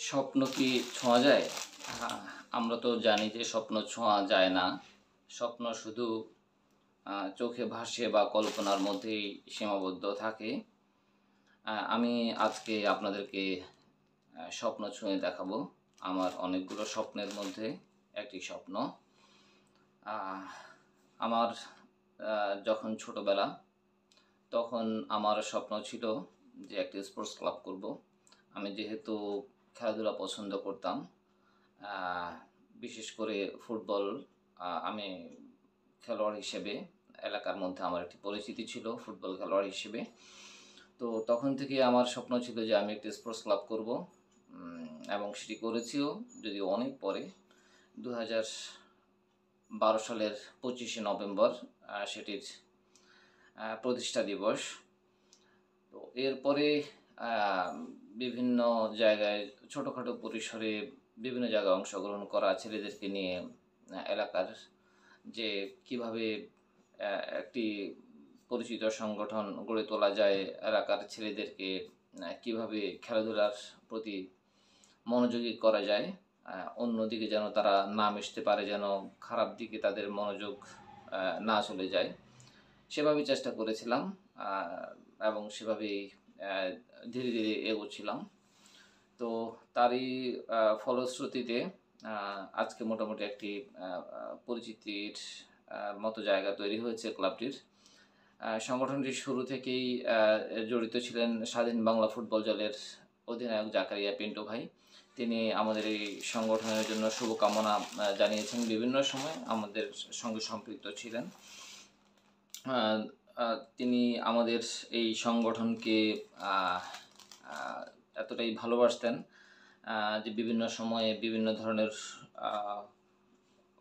স্বপ্ন কি ছোঁয়া যায়? আহ, আমরা তো জানি যে স্বপ্ন ছোঁয়া যায় না। স্বপ্ন শুধু চোখে ভাসে বা কল্পনার মধ্যেই সীমাবদ্ধ থাকে। আমি আজকে আপনাদেরকে স্বপ্ন ছুঁয়ে দেখাবো। আমার অনেকগুলো স্বপ্নের মধ্যে একটি স্বপ্ন। আহ, আমার যখন ছোটবেলা, তখন আমার স্বপ্ন ছিল যে একটি স্পোর্টস ক্লাব করব। আমি যেহেতু খেলাধুলা পছন্দ করতাম, আহ, বিশেষ করে ফুটবল, আমি খেলোয়াড় হিসেবে এলাকার মধ্যে আমার একটি পরিচিতি ছিল ফুটবল খেলোয়াড় হিসেবে। তো তখন থেকে আমার স্বপ্ন ছিল যে আমি একটি স্পোর্টস ক্লাব করব, এবং সেটি করেছিও, যদিও অনেক পরে। 2012 সালের 25শে নভেম্বর সেটির প্রতিষ্ঠা দিবস। তো এরপরে আহ, বিভিন্ন জায়গায় ছোটোখাটো পরিসরে বিভিন্ন জায়গায় অংশগ্রহণ করা, ছেলেদেরকে নিয়ে এলাকার যে কিভাবে একটি পরিচিত সংগঠন গড়ে তোলা যায়, এলাকার ছেলেদেরকে কিভাবে খেলাধুলার প্রতি মনোযোগী করা যায়, অন্যদিকে যেন তারা না মিশতে পারে, যেন খারাপ দিকে তাদের মনোযোগ না চলে যায়, সেভাবেই চেষ্টা করেছিলাম। এবং সেভাবেই ধীরে ধীরে এগোচ্ছিলাম। তো তারই ফলশ্রুতিতে আজকে মোটামুটি একটি পরিচিতির মতো জায়গা তৈরি হয়েছে ক্লাবটির। সংগঠনটি শুরু থেকেই জড়িত ছিলেন স্বাধীন বাংলা ফুটবল দলের অধিনায়ক জাকারিয়া পিন্টু ভাই। তিনি আমাদের এই সংগঠনের জন্য শুভকামনা জানিয়েছেন, বিভিন্ন সময় আমাদের সঙ্গে সম্পৃক্ত ছিলেন। তিনি আমাদের এই সংগঠনকে এতটাই ভালোবাসতেন যে বিভিন্ন সময়ে বিভিন্ন ধরনের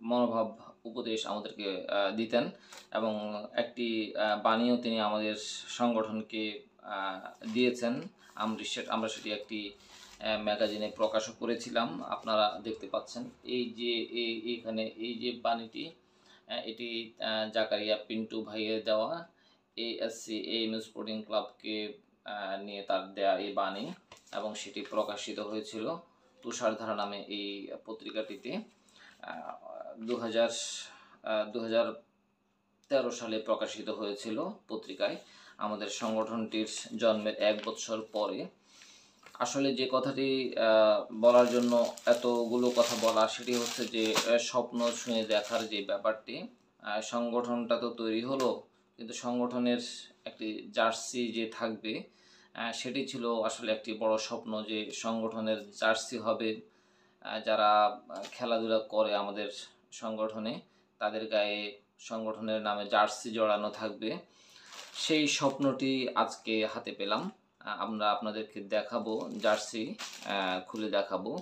মনোভাব উপদেশ আমাদেরকে দিতেন, এবং একটি বাণীও তিনি আমাদের সংগঠনকে দিয়েছেন। আমরা সেটি একটি ম্যাগাজিনে প্রকাশও করেছিলাম, আপনারা দেখতে পাচ্ছেন। এই যে এইখানে এই যে বাণীটি, এটি জাকারিয়া পিন্টু ভাইয়ের দেওয়া, এএসসি এএম স্পোর্টিং ক্লাবকে নিয়ে তার দেয়া এই বাণী, এবং সেটি প্রকাশিত হয়েছিল তুষারধারা নামে এই পত্রিকাটিতে। 2013 সালে প্রকাশিত হয়েছিল পত্রিকায়, আমাদের সংগঠনটির জন্মের 1 বছর পরে। আসলে যে কথাটি বলার জন্য এতগুলো কথা বলা, সেটি হচ্ছে যে স্বপ্ন ছুঁয়ে দেখার যে ব্যাপারটি, সংগঠনটা তো তৈরি হলো, কিন্তু সংগঠনের একটি জার্সি যে থাকবে, সেটি ছিল আসলে একটি বড় স্বপ্ন, যে সংগঠনের জার্সি হবে। যারা খেলাধুলা করে আমাদের সংগঠনে, তাদের গায়ে সংগঠনের নামে জার্সি জড়ানো থাকবে। সেই স্বপ্নটি আজকে হাতে পেলাম। আমরা আপনাদেরকে দেখাবো, জার্সি খুলে দেখাবো।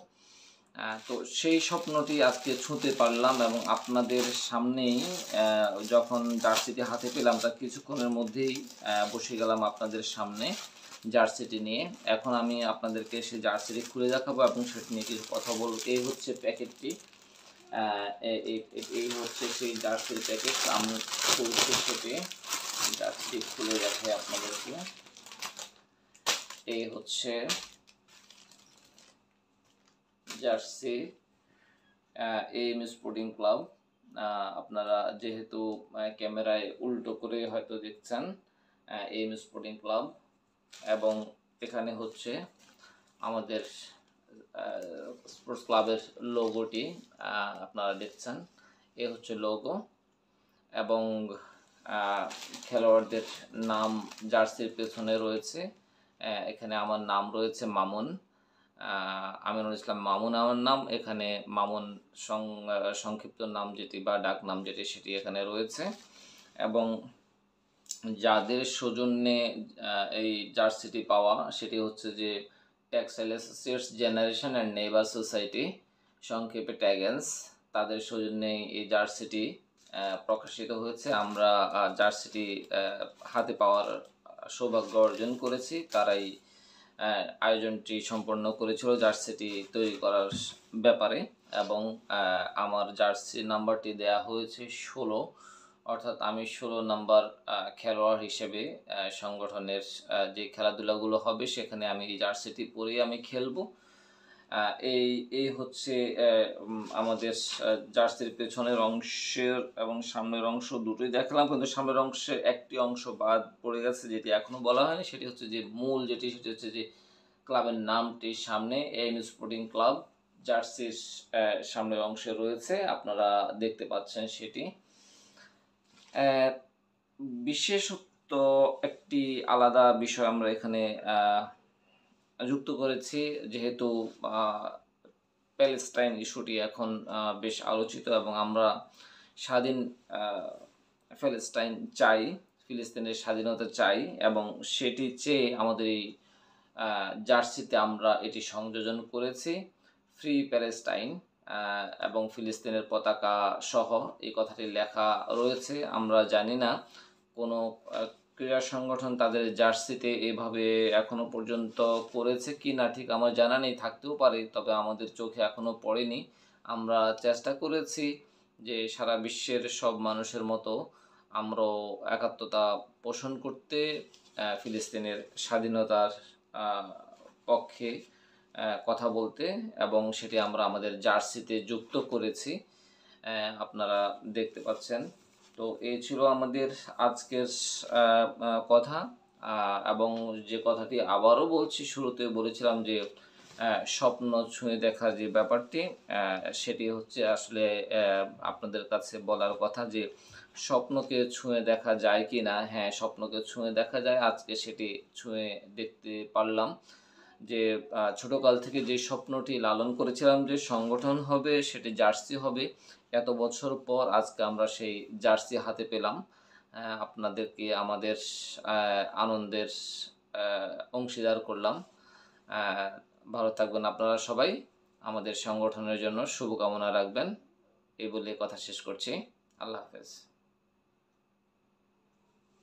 তো সেই স্বপ্নটি আজকে ছুঁতে পারলাম, এবং আপনাদের সামনেই যখন জার্সিটি হাতে পেলাম, তার কিছুক্ষণের মধ্যেই বসে গেলাম আপনাদের সামনে জার্সিটি নিয়ে। এখন আমি আপনাদেরকে সেই জার্সিটি খুলে দেখাবো এবং সেটি নিয়ে কিছু কথা বলবো। এই হচ্ছে প্যাকেটটি, এই হচ্ছে সেই জার্সির প্যাকেট। আমি খুলছি, সেটি জার্সি খুলে দেখাই আপনাদেরকে। এই হচ্ছে জার্সি এএম স্পোর্টিং ক্লাব। আপনারা যেহেতু ক্যামেরায় উল্টো করে হয়তো দেখছেন, এএম স্পোর্টিং ক্লাব, এবং এখানে হচ্ছে আমাদের স্পোর্টস ক্লাবের লোগোটি আপনারা দেখছেন। এ হচ্ছে লোগো, এবং খেলোয়াড়দের নাম জার্সির পেছনে রয়েছে। এখানে আমার নাম রয়েছে মামুন, আমিনুল ইসলাম মামুন আমার নাম। এখানে মামুন সংক্ষিপ্ত নাম যেটি বা ডাক নাম যেটি, সেটি এখানে রয়েছে। এবং যাদের সৌজন্যে এই জার্সিটি পাওয়া, সেটি হচ্ছে যে textile associates generation and neighbour society, সংক্ষেপে ট্যাগেন্স, তাদের সৌজন্যে এই জার্সিটি প্রকাশিত হয়েছে। আমরা জার্সিটি হাতে পাওয়ার সৌভাগ্য অর্জন করেছি, তারাই আয়োজনটি সম্পন্ন করেছিল জার্সিটি তৈরি করার ব্যাপারে। এবং আমার জার্সি নাম্বারটি দেয়া হয়েছে 16, অর্থাৎ আমি 16 নাম্বার খেলোয়াড় হিসেবে সংগঠনের যে খেলাধুলাগুলো হবে, সেখানে আমি এই জার্সিটি পরেই আমি খেলবো। এই এই হচ্ছে আমাদের জার্সির পেছনের অংশের এবং সামনের অংশ দুটোই দেখলাম, কিন্তু সামনের অংশের একটি অংশ বাদ পড়ে গেছে, যেটি এখনো বলা হয়নি। সেটি হচ্ছে যে মূল যেটি, সেটি হচ্ছে যে ক্লাবের নামটি সামনে এম স্পোর্টিং ক্লাব জার্সির সামনের অংশে রয়েছে, আপনারা দেখতে পাচ্ছেন সেটি। বিশেষত একটি আলাদা বিষয় আমরা এখানে যুক্ত করেছি, যেহেতু প্যালেস্টাইন ইস্যুটি এখন বেশ আলোচিত এবং আমরা স্বাধীন প্যালেস্টাইন চাই, ফিলিস্তিনের স্বাধীনতা চাই, এবং সেটি চেয়ে আমাদের এই জার্সিতে আমরা এটি সংযোজন করেছি, ফ্রি প্যালেস্টাইন এবং ফিলিস্তিনের পতাকা সহ এই কথাটি লেখা রয়েছে। আমরা জানি না কোনো ক্রীড়া সংগঠন তাদের জার্সিতে এভাবে এখনো পর্যন্ত করেছে কি না, ঠিক আমার জানা নেই, থাকতেও পারে, তবে আমাদের চোখে এখনো পড়েনি। আমরা চেষ্টা করেছি যে সারা বিশ্বের সব মানুষের মতো আমরাও একাত্মতা পোষণ করতে, ফিলিস্তিনের স্বাধীনতার পক্ষে কথা বলতে, এবং সেটি আমরা আমাদের জার্সিতে যুক্ত করেছি, আপনারা দেখতে পাচ্ছেন। তো এই ছিল আমাদের আজকের কথা, এবং যে কথাটি আবারও বলছি, শুরুতে বলেছিলাম যে স্বপ্ন ছুঁয়ে দেখার যে ব্যাপারটি, সেটি হচ্ছে আসলে আপনাদের কাছে বলার কথা যে স্বপ্নকে ছুঁয়ে দেখা যায় কি না। হ্যাঁ, স্বপ্নকে ছুঁয়ে দেখা যায়, আজকে সেটি ছুঁয়ে দেখতে পারলাম। যে ছোটকাল থেকে যে স্বপ্নটি লালন করেছিলাম যে সংগঠন হবে, সেটি জার্সি হবে, এত বছর পর আজকে আমরা সেই জার্সি হাতে পেলাম। আপনাদেরকে আমাদের আনন্দের অংশীদার করলাম। ভালো থাকবেন আপনারা সবাই, আমাদের সংগঠনের জন্য শুভকামনা রাখবেন। এই বলে কথা শেষ করছি। আল্লাহ হাফেজ।